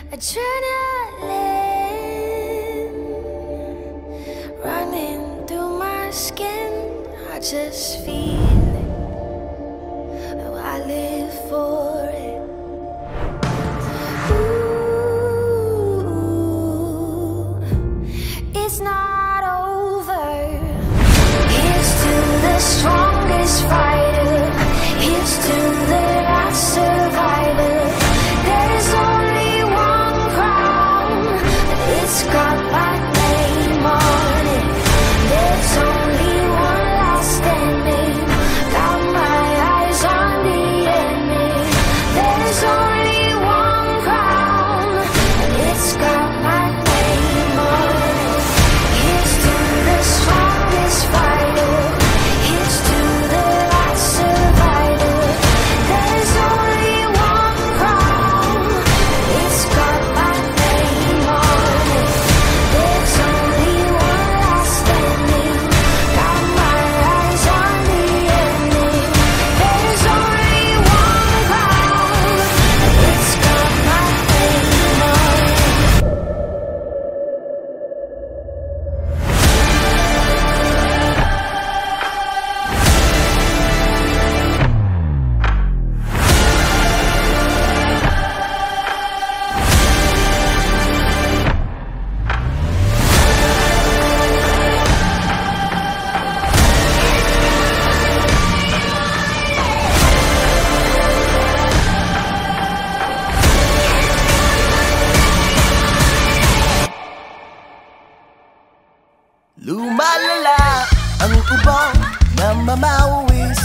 Adrenaline running through my skin. I just feel it. Oh, I live for it. Ooh, it's not over. Here's to the strongest fighter. Here's to the last survivor. There's only one crown. It's got my name on it. There's only one last standing. Got my eyes on the enemy. There's only one crown. It's got my name on it. Here's to the strongest fighter. Here's to the last survivor. There's only one crown. It's got my name on it. There's only one last standing. Got my eyes on the enemy. There's only one crown. It's got my name on it. Lumalala ang ubong na mamawis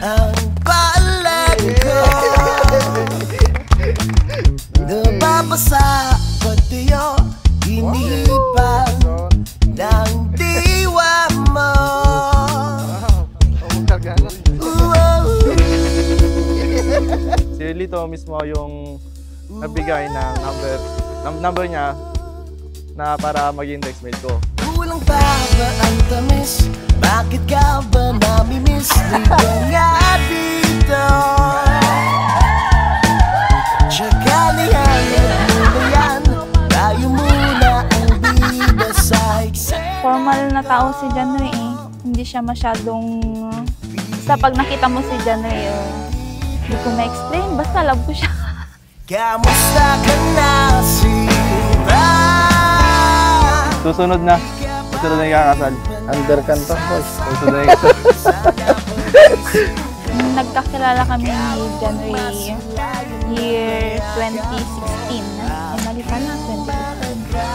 ang palad ko. Nababasa pati yung hinihipang ng diwa mo. Si Lito mismo yung nabigay ng number niya na para maging dexmate ko. Kulang pa ba ang tamis? Bakit ka ba namimiss? Liga nga dito. Tsaka nihanap mo ba yan? Tayo muna ang bida sa eksena. Formal na tao si John Ray eh. Hindi siya masyadong... Basta pag nakita mo si John Ray, hindi ko ma-explain. Basta love ko siya. Kamusta ka na siya? Susunod na yung kakasal. Undercan pa, boss. Susunod na yung kakasal. Nagkakilala kami ni John Ray year 2016. Ay, mali pala, 2015.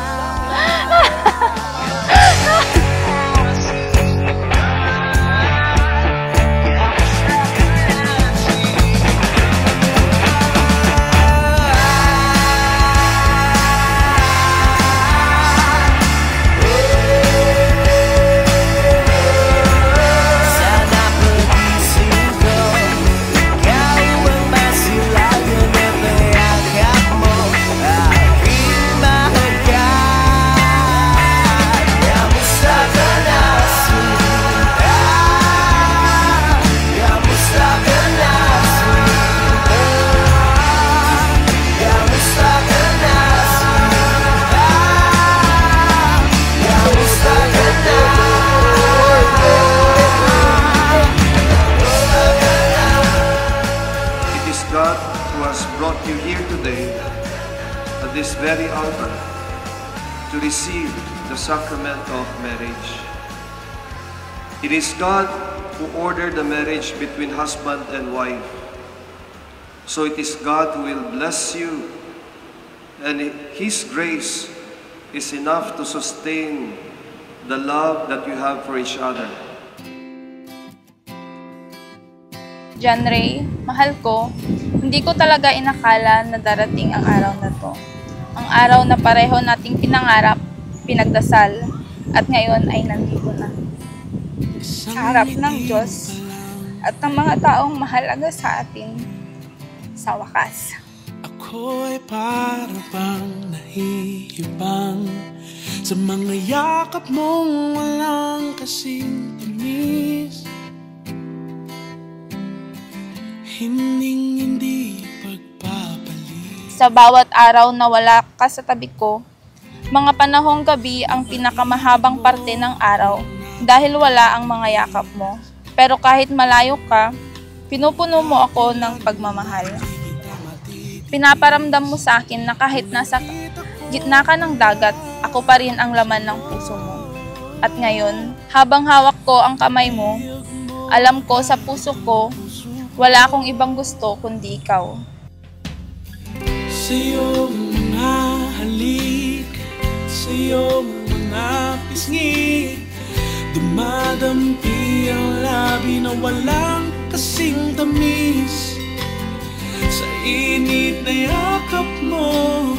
at this very altar to receive the sacrament of marriage. It is God who ordered the marriage between husband and wife. So it is God who will bless you, and His grace is enough to sustain the love that you have for each other. John Ray, mahal ko, hindi ko talaga inakala na darating ang araw na to. Ang araw na pareho nating pinangarap, pinagdasal, at ngayon ay nandito na. Sa harap ng Diyos at ng mga taong mahalaga sa atin sa wakas. Ako'y para bang nahihibang sa mga yakap mong walang kasing tamis. Hindi pagpapalit. Sa bawat araw na wala ka sa tabi ko, mga panahong gabi ang pinakamahabang parte ng araw dahil wala ang mga yakap mo. Pero kahit malayo ka, pinupuno mo ako ng pagmamahal. Pinaparamdam mo sa akin na kahit nasa gitna ka ng dagat, ako pa rin ang laman ng puso mo. At ngayon, habang hawak ko ang kamay mo, alam ko sa puso ko, wala akong ibang gusto kundi ikaw. Sa iyong mga halik, sa iyong mga pisngi, dumadampi ang labi na walang kasing tamis. Sa init na yakap mo,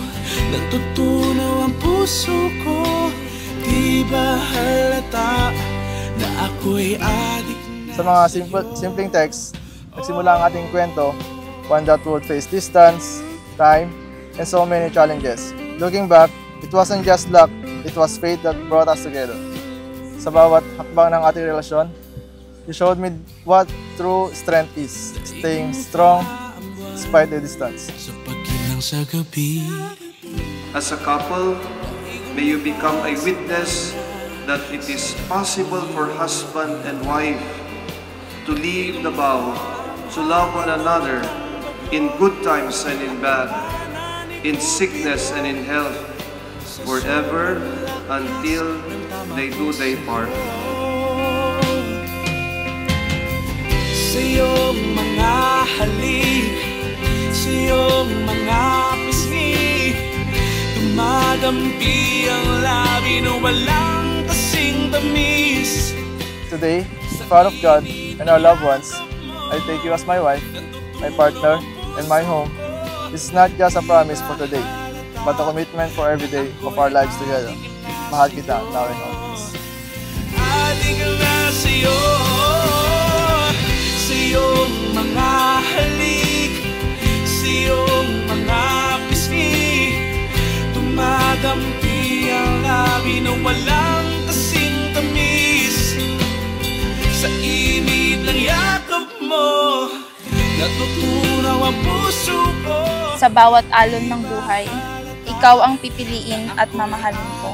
natutunaw ang puso ko. Di ba halata na ako'y adik na... Sa mga simpleng text, nagsimula ang ating kwento, one that would face distance, time, and so many challenges. Looking back, it wasn't just luck, it was fate that brought us together. Sa bawat hakbang ng ating relasyon, you showed me what true strength is, staying strong despite the distance. Sa pagkilang sa gabi, As a couple, may you become a witness that it is possible for husband and wife to leave the vow to love one another in good times and in bad, in sickness and in health, forever until they do they part. sa iyong mga halik, sa iyong mga pisngi, dumadampi ang labi na walang kasing tamis. Today, proud of God and our loved ones, I take you as my wife, my partner, and my home. This is not just a promise for today, but a commitment for every day of our lives together. Mahal kita, now and always. Ating na sa iyo, sa iyong mga halik, sa iyong mga pisngi, tumadampi ang labi na walang kasing tamis. Sa init ng yakap mo, natutunaw ang puso ko. Sa bawat alon ng buhay, ikaw ang pipiliin at mamahalin ko.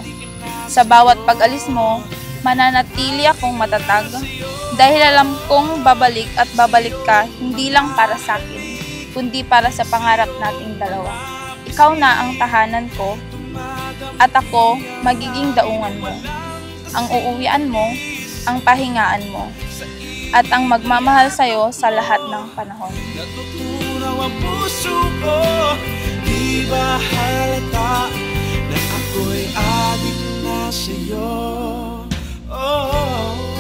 Sa bawat pag-alis mo, mananatili akong matatag dahil alam kong babalik at babalik ka hindi lang para sa akin, kundi para sa pangarap nating dalawa. Ikaw na ang tahanan ko at ako magiging daungan mo, ang uuwian mo, ang pahingaan mo, at ang magmamahal sa'yo sa lahat ng panahon. Natutunaw ang puso ko, di ba halata na ako'y adik na sa'yo? Oh.